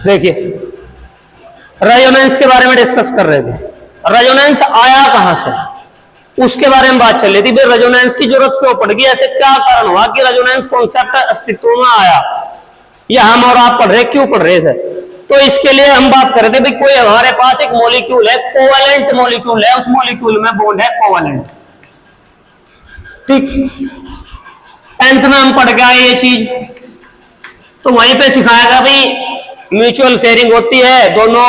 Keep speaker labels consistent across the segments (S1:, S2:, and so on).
S1: देखिए रेजोनेंस के बारे में डिस्कस कर रहे थे। रेजोनेंस आया कहां से, उसके बारे में बात चल रही थी। भाई रेजोनेंस की जरूरत क्यों पड़ गई, ऐसे क्या कारण हुआ कि रेजोनेंस कॉन्सेप्ट अस्तित्व में आया, या हम और आप पढ़ रहे, क्यों पढ़ रहे थे। तो इसके लिए हम बात कर रहे थे, भाई कोई हमारे पास एक मॉलिक्यूल है, कोवैलेंट मॉलिक्यूल है, उस मॉलिक्यूल में बॉन्ड है कोवैलेंट, ठीक। 10th में हम पढ़ के आए ये चीज, तो वहीं पे सिखाया गया भाई म्यूचुअल शेयरिंग होती है, दोनों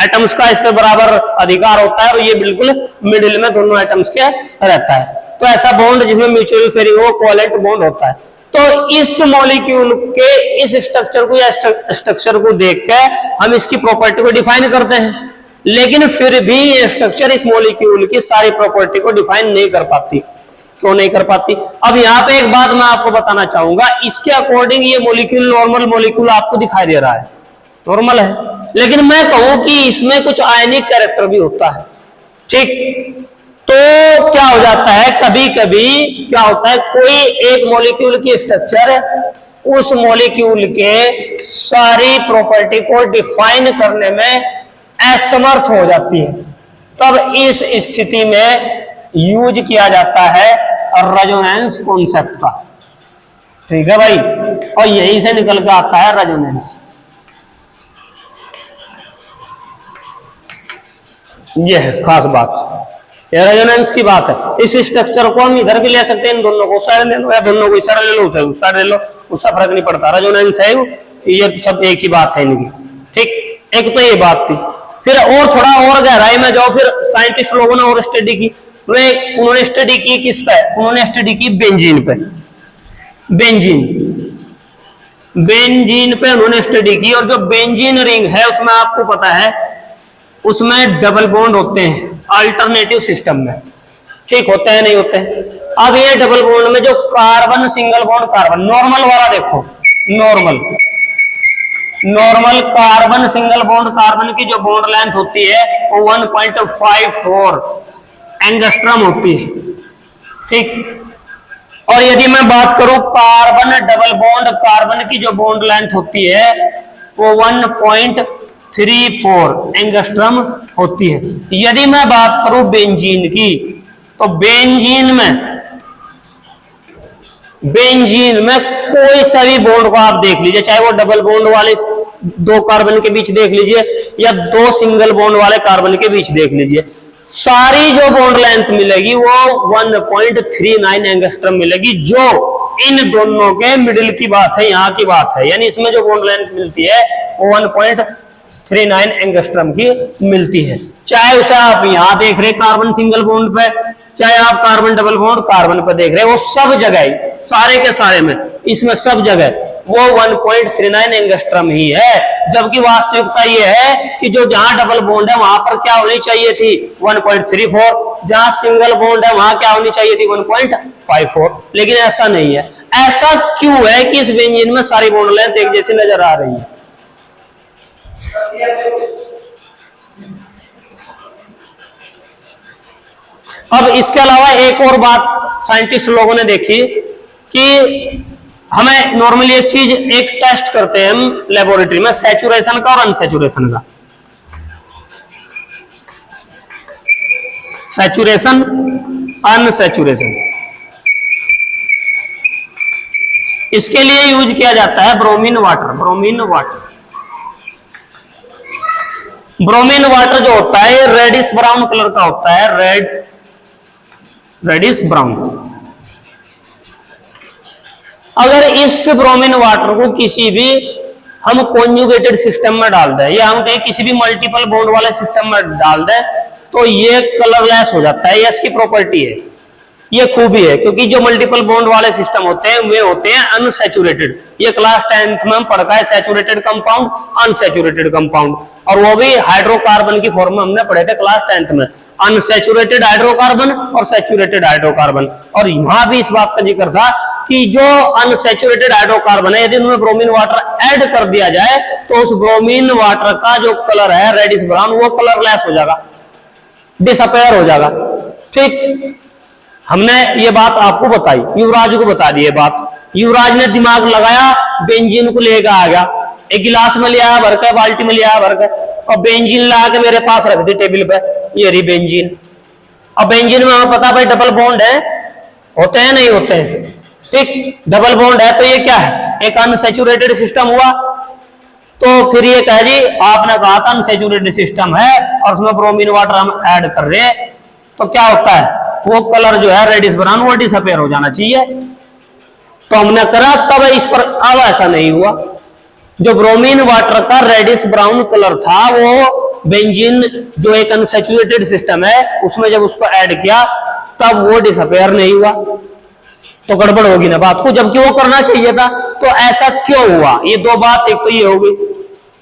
S1: एटम्स का इस पे बराबर अधिकार होता है, और ये बिल्कुल मिडिल में दोनों एटम्स के रहता है। तो ऐसा बॉन्ड जिसमें म्यूचुअल शेयरिंग हो, कोवैलेंट बॉन्ड होता है। तो इस मॉलिक्यूल के इस स्ट्रक्चर को या स्ट्रक्चर को देख के हम इसकी प्रॉपर्टी को डिफाइन करते हैं, लेकिन फिर भी ये स्ट्रक्चर इस मॉलिक्यूल की सारी प्रॉपर्टी को डिफाइन नहीं कर पाती। क्यों नहीं कर पाती? अब यहाँ पे एक बात मैं आपको बताना चाहूंगा, इसके अकॉर्डिंग ये मॉलिक्यूल नॉर्मल मॉलिक्यूल आपको दिखाई दे रहा है, नॉर्मल है, लेकिन मैं कहूं कि इसमें कुछ आयनिक कैरेक्टर भी होता है, ठीक। तो क्या हो जाता है, कभी कभी क्या होता है, कोई एक मॉलिक्यूल की स्ट्रक्चर उस मॉलिक्यूल के सारी प्रॉपर्टी को डिफाइन करने में असमर्थ हो जाती है, तब इस स्थिति में यूज किया जाता है रेजोनेंस कॉन्सेप्ट का, ठीक है भाई। और यहीं से निकल के आता है रेजोनेंस। ये है खास बात, ये रेजोनेंस की बात है। इस स्ट्रक्चर को हम इधर भी ले सकते हैं, इन दोनों को साइड ले लो, या दोनों को इधर ले लो, उस साइड ले लो, उसका फर्क नहीं पड़ता। रेजोनेंस है ये सब एक ही बात है इनकी, ठीक। एक तो ये बात थी। फिर और थोड़ा और गहराई में जाओ, फिर साइंटिस्ट लोगों ने और स्टडी की। उन्होंने स्टडी की किस पे? उन्होंने स्टडी की बेंजीन पे। बेंजीन पे उन्होंने स्टडी की, और जो बेंजीन रिंग है उसमें आपको पता है उसमें डबल बॉन्ड होते हैं अल्टरनेटिव सिस्टम में, ठीक। होते हैं नहीं होते हैं? अब ये डबल बॉन्ड में जो carbon single bond carbon, normal वाला देखो, normal carbon single bond carbon की जो बॉन्ड लेंथ होती है वो 1.54 एंगस्ट्रम होती है, ठीक। और यदि मैं बात करूं कार्बन डबल बॉन्ड कार्बन की जो बॉन्ड लेंथ होती है वो 1.34 एंगस्ट्रम होती है। यदि मैं बात करूं बेंजीन की, तो बेंजीन में कोई सा भी बॉन्ड को आप देख लीजिए, चाहे वो डबल बॉन्ड वाले दो कार्बन के बीच देख लीजिए या दो सिंगल बॉन्ड वाले कार्बन के बीच देख लीजिए, सारी जो बॉन्ड लेंथ मिलेगी वो 1.39 एंगस्ट्रम मिलेगी, जो इन दोनों के मिडिल की बात है, यहाँ की बात है। यानी इसमें जो बॉन्ड लेंथ मिलती है वो 1.39 एंगस्ट्रम की मिलती है। चाहे उसे आप यहाँ देख रहे कार्बन सिंगल बॉन्ड पे, चाहे आप कार्बन डबल बॉन्ड कार्बन पे देख रहे, वो सब जगह, सारे के सारे में, इसमें सब जगह वो 1.39 एंगस्ट्रम ही है। जबकि वास्तविकता ये है कि जो जहां डबल बॉन्ड है वहां पर क्या होनी चाहिए थी 1.34, जहां सिंगल बॉन्ड है वहां क्या होनी चाहिए थी 1.54, लेकिन ऐसा नहीं है। ऐसा क्यों है कि इस बेंजीन में सारी बॉन्ड लेंथ एक जैसी नजर आ रही है? अब इसके अलावा एक और बात साइंटिस्ट लोगों ने देखी कि हमें नॉर्मली एक चीज, एक टेस्ट करते हैं हम लेबोरेटरी में, सैचुरेशन का और अनसैचुरेशन का। सैचुरेशन, अनसैचुरेशन, इसके लिए यूज किया जाता है ब्रोमीन वाटर। ब्रोमीन वाटर जो होता है रेडिश ब्राउन कलर का होता है, रेडिश ब्राउन। अगर इस ब्रोमीन वाटर को किसी भी हम कॉन्जुगेटेड सिस्टम में डाल दें, या हम कहीं किसी भी मल्टीपल बॉन्ड वाले सिस्टम में डाल दें, तो ये कलरलेस हो जाता है। ये इसकी प्रॉपर्टी है, ये खूबी है, क्योंकि जो मल्टीपल बॉन्ड वाले सिस्टम होते हैं वे होते हैं अनसैचुरेटेड। ये क्लास 10th में हम पढ़ा है, सैचुरेटेड कंपाउंड, अनसैचुरेटेड कंपाउंड, और वो भी हाइड्रोकार्बन की फॉर्म में हमने पढ़े थे क्लास 10th में, अनसैचुरेटेड हाइड्रोकार्बन और सैचुरेटेड हाइड्रोकार्बन। और यहां भी इस बात का जिक्र था कि जो अनसैचुरेटेड हाइड्रोकार्बन है, यदि उनमें ब्रोमीन वाटर ऐड कर दिया जाए तो उस ब्रोमीन वाटर का जो कलर है रेडिश ब्राउन, वो कलरलेस हो जाएगा, डिसअपेयर हो जाएगा। ठीक, हमने ये बात आपको बताई, युवराज को बता दी ये बात। युवराज ने दिमाग लगाया, बेंजीन को लेकर आ गया, एक गिलास में ले आया भर के, बाल्टी में ले आया भर के, और बेंजीन ला के मेरे पास रख दी टेबल पे, ये रही बेंजीन। अब बेंजीन में हमें पता भाई डबल बॉन्ड है, होते हैं नहीं होते हैं, ठीक, डबल बॉन्ड है, तो ये क्या है, एक अनसैचुरेटेड सिस्टम हुआ। तो फिर ये कह जी, आपने कहा था अनसैचुरेटेड सिस्टम है और उसमें ब्रोमीन वाटर हम ऐड कर रहे हैं, तो क्या होता है, वो कलर जो है रेडिश ब्राउन, वो डिसअपेयर हो जाना चाहिए। तो हमने करा, तब इस पर अब ऐसा नहीं हुआ। जो ब्रोमीन वाटर का रेडिश ब्राउन कलर था, वो बेंजीन जो एक अनसैचुरेटेड सिस्टम है उसमें जब उसको ऐड किया तब वो डिसअपेयर नहीं हुआ, तो गड़बड़ होगी ना बात को, जबकि वो करना चाहिए था। तो ऐसा क्यों हुआ, ये दो बात, एक तो ये होगी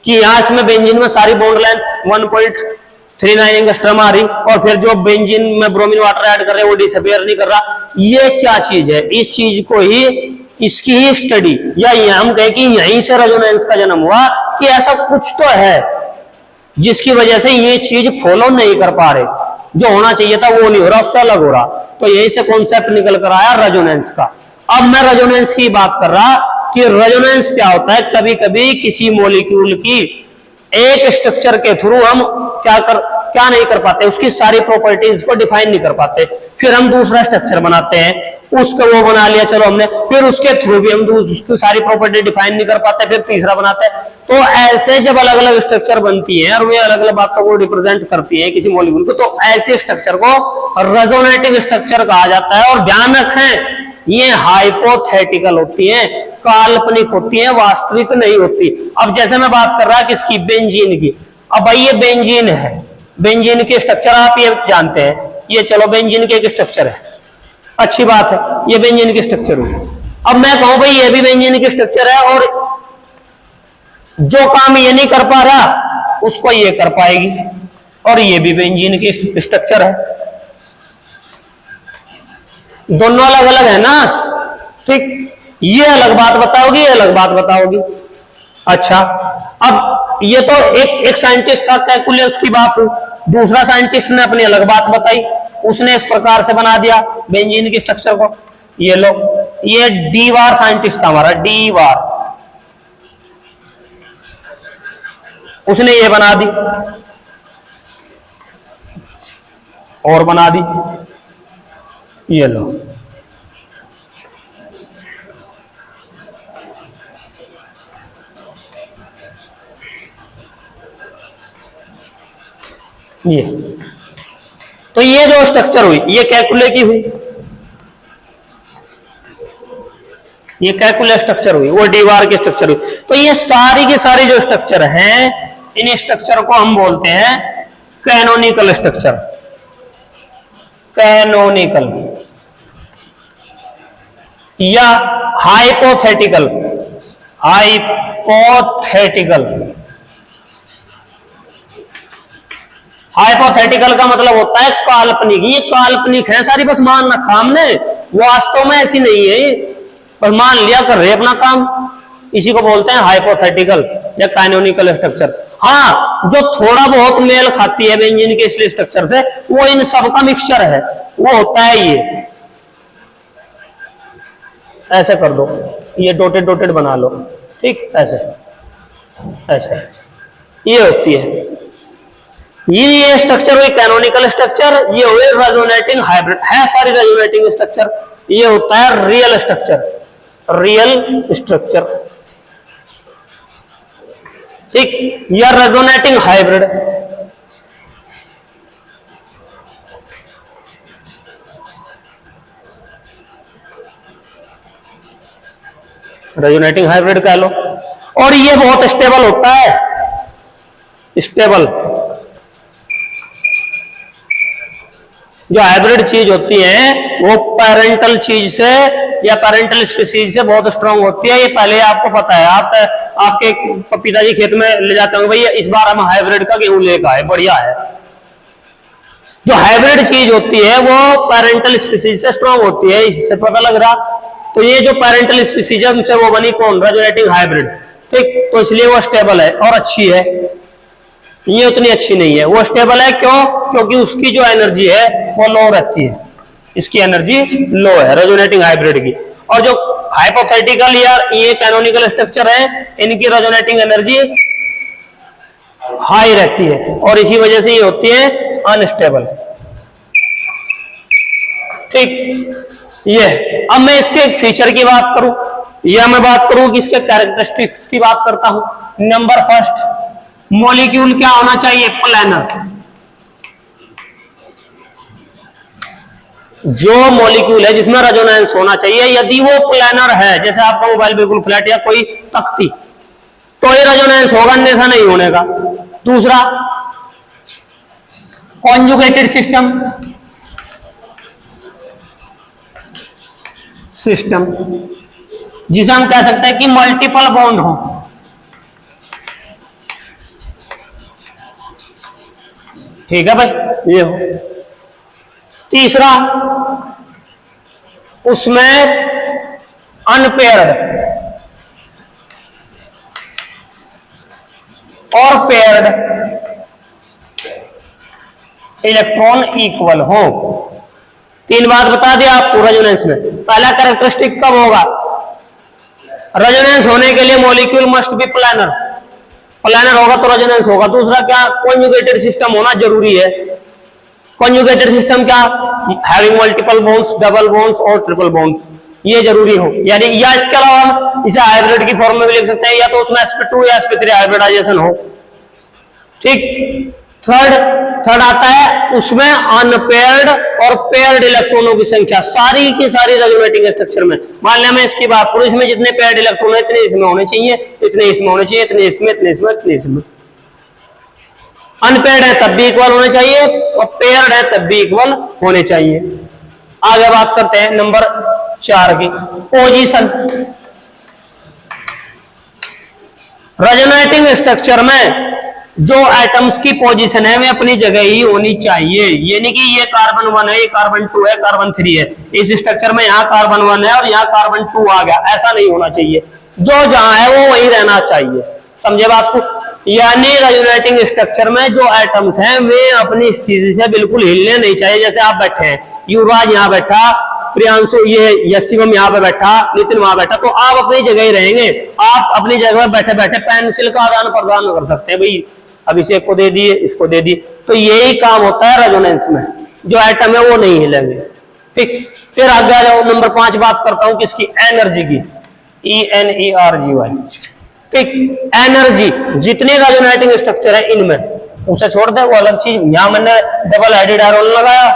S1: कि यहां इसमें बेंजीन में सारी बॉन्ड लेंथ 1.39 एंगस्ट्रॉम आ रही, और फिर जो बेंजीन में ब्रोमीन वाटर ऐड कर रहे हैं वो डिसअपेयर नहीं कर रहा। ये क्या चीज है, इस चीज को ही, इसकी ही स्टडी, या हम कहें कि यहीं से रेजोनेंस का जन्म हुआ, कि ऐसा कुछ तो है जिसकी वजह से ये चीज फॉलो नहीं कर पा रहे, जो होना चाहिए था वो नहीं हो रहा, उससे अलग हो रहा। तो यही से कॉन्सेप्ट निकल कर आया रेजोनेंस का। अब मैं रेजोनेंस की बात कर रहा कि रेजोनेंस क्या होता है, कभी कभी किसी मॉलिक्यूल की एक स्ट्रक्चर के थ्रू हम क्या नहीं कर पाते, उसकी सारी प्रॉपर्टीज को डिफाइन नहीं कर पाते, फिर हम दूसरा स्ट्रक्चर बनाते हैं, उसको वो बना लिया चलो हमने, फिर उसके थ्रू भी हम उसकी सारी प्रॉपर्टी डिफाइन नहीं कर पाते, फिर तीसरा बनाते हैं। तो ऐसे जब अलग अलग स्ट्रक्चर बनती है और वे अलग अलग बातों को रिप्रेजेंट करती है किसी मॉलिक्यूल को, तो ऐसे स्ट्रक्चर को रेजोनेटिंग स्ट्रक्चर कहा जाता है। और ध्यान रखें, ये हाइपोथेटिकल होती है, काल्पनिक होती है, वास्तविक नहीं होती। अब जैसे मैं बात कर रहा किसकी, बेंजीन की। अब भाई ये बेंजीन है, बेंजीन के स्ट्रक्चर आप ये जानते हैं, ये चलो बेंजीन के एक स्ट्रक्चर है, अच्छी बात है, ये बेंजीन की स्ट्रक्चर हुई। अब मैं कहूं भाई ये भी बेंजीन की स्ट्रक्चर है और जो काम ये नहीं कर पा रहा उसको ये कर पाएगी, और ये भी बेंजीन की स्ट्रक्चर है, दोनों अलग अलग है ना, ठीक, ये अलग बात बताओगी, ये अलग बात बताओगी। अच्छा, अब ये तो एक साइंटिस्ट था, कैलकुलस की बात हुई, दूसरा साइंटिस्ट ने अपनी अलग बात बताई, उसने इस प्रकार से बना दिया बेंजीन की स्ट्रक्चर को। ये लो, ये डीवार साइंटिस्ट था हमारा, डीवार, उसने ये बना दी और बना दी, ये लो, ये तो ये जो स्ट्रक्चर हुई ये कैलकुले की हुई, ये कैलकुले स्ट्रक्चर हुई, वो डीवार की स्ट्रक्चर हुई। तो ये सारी की सारी जो स्ट्रक्चर हैं, इन स्ट्रक्चर को हम बोलते हैं कैनोनिकल स्ट्रक्चर, कैनोनिकल या हाइपोथेटिकल, हाइपोथेटिकल। हाइपोथेटिकल का मतलब होता है काल्पनिक, ये काल्पनिक है सारी, बस मान रखा हमने, वास्तव में ऐसी नहीं है, पर मान लिया कर रहे अपना काम, इसी को बोलते हैं हाइपोथेटिकल या कैनोनिकल स्ट्रक्चर। हाँ, जो थोड़ा बहुत मेल खाती है बेंजीन के इसलिए स्ट्रक्चर से, वो इन सब का मिक्सचर है, वो होता है ये, ऐसे कर दो, ये डॉटेड डॉटेड बना लो, ठीक, ऐसे ऐसे, ये होती है, ये स्ट्रक्चर हुई कैनोनिकल स्ट्रक्चर, ये हुए रेजोनेटिंग हाइब्रिड, है सारी रेजोनेटिंग स्ट्रक्चर। ये होता है रियल स्ट्रक्चर, रियल स्ट्रक्चर, ठीक, या रेजोनेटिंग हाइब्रिड। रेजोनेटिंग हाइब्रिड कह लो। और ये बहुत स्टेबल होता है, स्टेबल। जो हाइब्रिड चीज होती है वो पेरेंटल चीज से या पेरेंटल स्पीसीज से बहुत स्ट्रांग होती है, ये पहले आपको पता है। आपके पिताजी खेत में ले जाते होंगे, भैया इस बार हम हाइब्रिड का गेहूं लेकर आए, बढ़िया है। जो हाइब्रिड चीज होती है वो पेरेंटल स्पीसीज से स्ट्रांग होती है, इससे पता लग रहा। तो ये जो पेरेंटल स्पीसीज से वो बनी कौन, रेजोनेटिंग हाइब्रिड, ठीक। तो इसलिए वो स्टेबल है और अच्छी है। ये उतनी अच्छी नहीं है, वो स्टेबल है क्यों, क्योंकि उसकी जो एनर्जी है वो लो रहती है, इसकी एनर्जी लो है रेजोनेटिंग हाइब्रिड की। और जो हाइपोथेटिकल या ये कैनोनिकल स्ट्रक्चर है, इनकी रेजोनेटिंग एनर्जी हाई रहती है और इसी वजह से ये होती है अनस्टेबल, ठीक। ये अब मैं इसके एक फीचर की बात करूं या मैं बात करूं कि इसके कैरेक्टरिस्टिक्स की बात करता हूं। नंबर फर्स्ट, मॉलिक्यूल क्या होना चाहिए, प्लानर। जो मॉलिक्यूल है जिसमें रेजोनेंस होना चाहिए, यदि वो प्लानर है, जैसे आपका मोबाइल बिल्कुल फ्लैट या कोई तख्ती, तो ये रेजोनेंस होगा, अन्यथा नहीं होने का। दूसरा, कॉन्जुगेटेड सिस्टम, जिसे हम कह सकते हैं कि मल्टीपल बॉन्ड हो, ठीक है भाई, ये हो। तीसरा, उसमें अनपेयर्ड और पेयर्ड इलेक्ट्रॉन इक्वल हो। तीन बात बता दिया आपको रेजोनेंस में। पहला कैरेक्टरिस्टिक कब होगा, रेजोनेंस होने के लिए molecule must be planar, planar होगा तो रेजोनेंस होगा। दूसरा क्या, कॉन्जुगेटेड सिस्टम होना जरूरी है। कॉन्जुगेटेड सिस्टम क्या, having multiple bonds, double bonds और ट्रिपल बॉन्ड्स, ये जरूरी हो। यानी या इसके अलावा हम इसे हाइब्रिड की फॉर्म में भी लिख सकते हैं, या तो उसमें sp2 या sp3 हाइब्रिडाइजेशन हो, ठीक। थर्ड आता है उसमें अनपेयर्ड और पेयर्ड इलेक्ट्रॉनों की संख्या, सारी की सारी रेजोनेटिंग स्ट्रक्चर में। मान लिया मैं इसकी बात करूं, इसमें जितने पेयर्ड इलेक्ट्रॉन है इतने इसमें होने चाहिए, इतने इसमें होने चाहिए, इतने इसमें, इतने इसमें, इतने इसमें। अनपेयर्ड है तब भी इक्वल होने चाहिए और पेयर्ड है तब भी इक्वल होने चाहिए। आगे बात करते हैं नंबर 4 की, पोजीशन। रेजोनेटिंग स्ट्रक्चर में जो एटम्स की पोजीशन है वे अपनी जगह ही होनी चाहिए। ये नहीं कि ये कार्बन 1 है, ये कार्बन 2 है, कार्बन 3 है, इस स्ट्रक्चर में यहाँ कार्बन 1 है और यहाँ कार्बन 2 आ गया, ऐसा नहीं होना चाहिए। जो जहां है वो वहीं रहना चाहिए, समझे बात को। यानी रेजोनेटिंग स्ट्रक्चर में जो एटम्स हैं वे अपनी स्थिति से बिल्कुल हिलने नहीं चाहिए। जैसे आप बैठे हैं, युवराज यहाँ बैठा, प्रियांशु ये शिवम यहाँ पे बैठा, नितिन वहां बैठा, तो आप अपनी जगह ही रहेंगे। आप अपनी जगह बैठे बैठे पेंसिल का आदान प्रदान कर सकते हैं, भाई अब इसे को दे दिए, इसको दे दिए। तो यही काम होता है रेजोनेंस में, जो एटम है वो नहीं हिलेंगे, ठीक। फिर आगे आ जाओ, नंबर 5 बात करता हूं किसकी, एनर्जी की, ENERGY, ठीक। एनर्जी जितनी रेजोनेटिंग स्ट्रक्चर है इनमें, उसे छोड़ दे वो अलग चीज। यहां मैंने डबल हेडेड आयरन लगाया,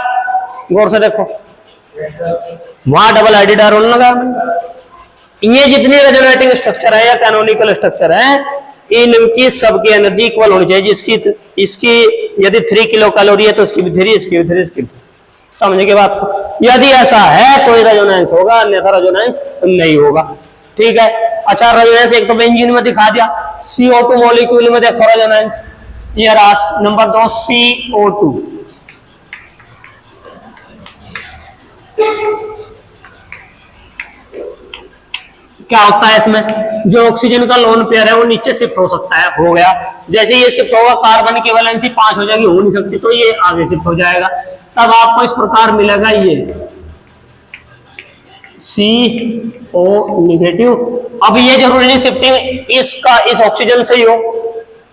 S1: गौर से देखो, वहां डबल हेडेड आयरन लगाया। ये जितनी रेजोनेटिंग स्ट्रक्चर है या कैनोनिकल स्ट्रक्चर है, इनकी सबकी एनर्जी इक्वल होनी चाहिए। जिसकी इसकी यदि 3 किलो कैलोरी है तो उसकी भी 3, इसकी भी 3, इसकी भी। समझने के बाद यदि ऐसा है तो रेजोनेंस होगा, अन्यथा रेजोनेंस नहीं होगा, ठीक है। अच्छा, रेजोनेंस एक तो बेंजीन में दिखा दिया, CO2 मॉलिक्यूल में देखो रेजोनेंस, ये रास नंबर 2 CO2। क्या होता है इसमें, जो ऑक्सीजन का लोन पेयर है वो नीचे शिफ्ट हो सकता है, हो गया। जैसे ये शिफ्ट होगा, कार्बन की वैलेंसी 5 हो जाएगी, हो नहीं सकती, तो ये आगे शिफ्ट हो जाएगा। तब आपको इस प्रकार मिलेगा ये CO नेगेटिव। अब ये जरूरी नहीं शिफ्टिंग इसका इस ऑक्सीजन से ही हो,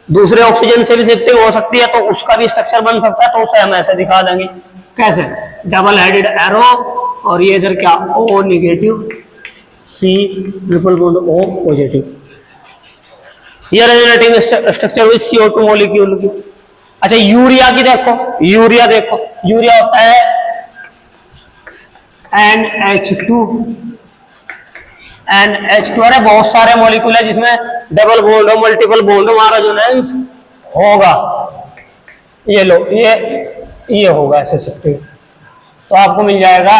S1: दूसरे ऑक्सीजन से भी शिफ्टिंग हो सकती है, तो उसका भी स्ट्रक्चर बन सकता है। तो उसे हम ऐसे दिखा देंगे, कैसे, डबल हेडेड एरो और ये इधर क्या, O negative, C triple bond O positive. ये रेजोनेटिंग स्ट्रक्चर हुई CO2 मॉलिक्यूल की। अच्छा, यूरिया की देखो, यूरिया देखो, यूरिया होता है NH2। अरे बहुत सारे मॉलिक्यूल है जिसमें डबल बॉन्ड हो, मल्टीपल बॉन्ड हो, वहां रेजोनेंस होगा। ये लो, ये होगा ऐसे शिफ्टिंग, तो आपको मिल जाएगा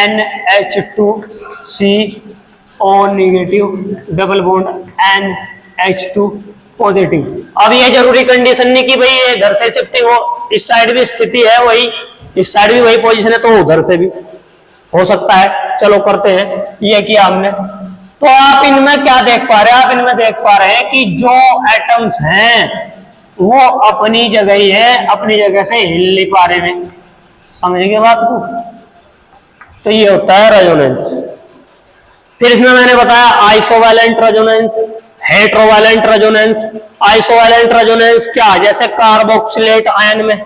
S1: NH2CO negative double bond NH2 positive. अब ये जरूरी कंडीशन नहीं कि भाई ये इधर से शिफ्टिंग हो, इस साइड भी स्थिति है वही, इस साइड भी वही पोजीशन है, तो उधर से भी हो सकता है। चलो करते हैं। ये किया हमने, तो आप इनमें क्या देख पा रहे हैं? आप इनमें देख पा रहे हैं कि जो एटम्स हैं वो अपनी जगह ही है, अपनी जगह से हिल नहीं पा रहे हैं। समझिए बात को। तो ये होता है रेजोनेंस। फिर इसमें मैंने बताया आइसोवैलेंट रेजोनेंस, हेट्रोवैलेंट रेजोनेंस। आइसोवैलेंट रेजोनेंस क्या? जैसे कार्बोक्सिलेट आयन में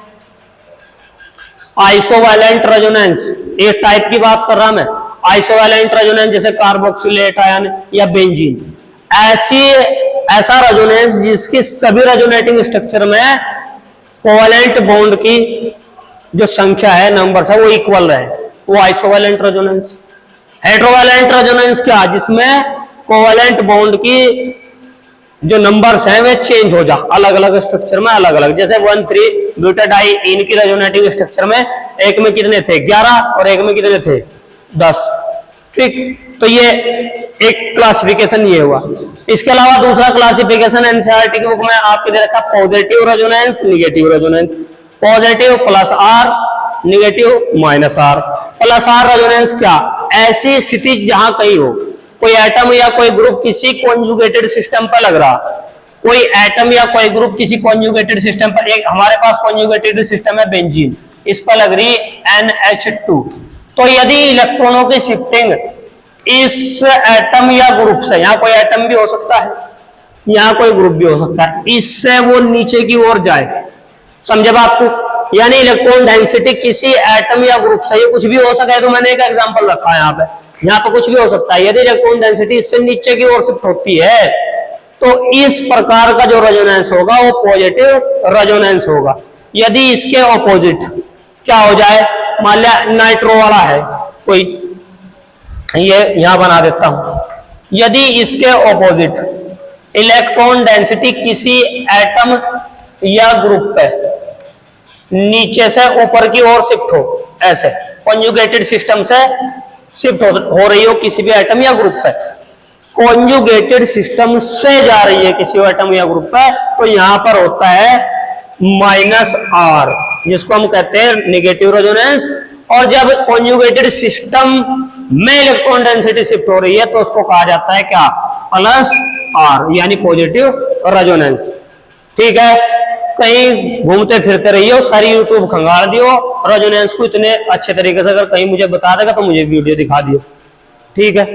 S1: आइसोवैलेंट रेजोनेंस, एक टाइप की बात कर रहा मैं। आइसोवैलेंट रेजोनेंस जैसे कार्बोक्सिलेट आयन या बेंजीन, ऐसा रेजोनेंस जिसकी सभी रेजोनेटिंग स्ट्रक्चर में कोवैलेंट बॉन्ड की जो संख्या है, नंबर है, वो इक्वल रहे, वो आइसोवैलेंट रेजोनेंस। हेट्रोवैलेंट रेजोनेंस क्या? जिसमें कोवैलेंट बॉन्ड की जो नंबर्स हैं वे चेंज हो जा, अलग अलग स्ट्रक्चर में अलग अलग, जैसे 1,3 ब्यूटाडाइइन की रेजोनेटिंग स्ट्रक्चर में एक में कितने थे? 11 और एक में कितने थे? 10। ठीक, तो ये एक क्लासिफिकेशन ये हुआ। इसके अलावा दूसरा क्लासिफिकेशन एनसीईआरटी की बुक में आपके दे रखा positive resonance, negative resonance. Positive +R, negative -R। +R resonance क्या? ऐसी स्थिति जहां कहीं हो कोई एटम या कोई ग्रुप किसी कॉन्जुगेटेड सिस्टम पर लग रहा, कोई एटम या कोई ग्रुप किसी कॉन्जुगेटेड सिस्टम पर, एक हमारे पास कॉन्जुगेटेड सिस्टम है बेंजीन, इस पर लग रही NH2, तो यदि इलेक्ट्रॉनों की शिफ्टिंग इस एटम या ग्रुप से, यहां कोई एटम भी हो सकता है, यहां कोई ग्रुप भी हो सकता है, इससे वो नीचे की ओर जाए, समझे बात को? यानी इलेक्ट्रॉन डेंसिटी किसी एटम या ग्रुप से, ये कुछ भी हो सकता है, तो मैंने एक एग्जांपल रखा है यहाँ पे कुछ भी हो सकता है। यदि इलेक्ट्रॉन डेंसिटी इससे नीचे की ओर शिफ्ट होती है तो इस प्रकार का जो रेजोनेंस होगा वो पॉजिटिव रेजोनेंस होगा। यदि इसके ऑपोजिट क्या हो जाए, मान लिया नाइट्रो वाला है कोई, ये यहां बना देता हूं, यदि इसके ऑपोजिट इलेक्ट्रॉन डेंसिटी किसी एटम या ग्रुप पे नीचे से ऊपर की ओर शिफ्ट हो, ऐसे कॉन्जुगेटेड सिस्टम से शिफ्ट हो रही हो किसी भी एटम या ग्रुप पे, कॉन्जुगेटेड सिस्टम से जा रही है किसी एटम या ग्रुप पे, तो यहां पर होता है -R, जिसको हम कहते हैं नेगेटिव रेजोनेंस। और जब कॉन्जुगेटेड सिस्टम में इलेक्ट्रॉन डेंसिटी शिफ्ट हो रही है तो उसको कहा जाता है क्या? +R, यानी पॉजिटिव रेजोनेंस। ठीक है, कहीं घूमते फिरते रहियो, सारी यूट्यूब खंगाल दियो, रेजोनेंस को इतने अच्छे तरीके से अगर कहीं मुझे बता देगा तो मुझे वीडियो दिखा दियो। ठीक है,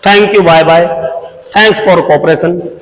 S1: thank you, bye bye, thanks for cooperation.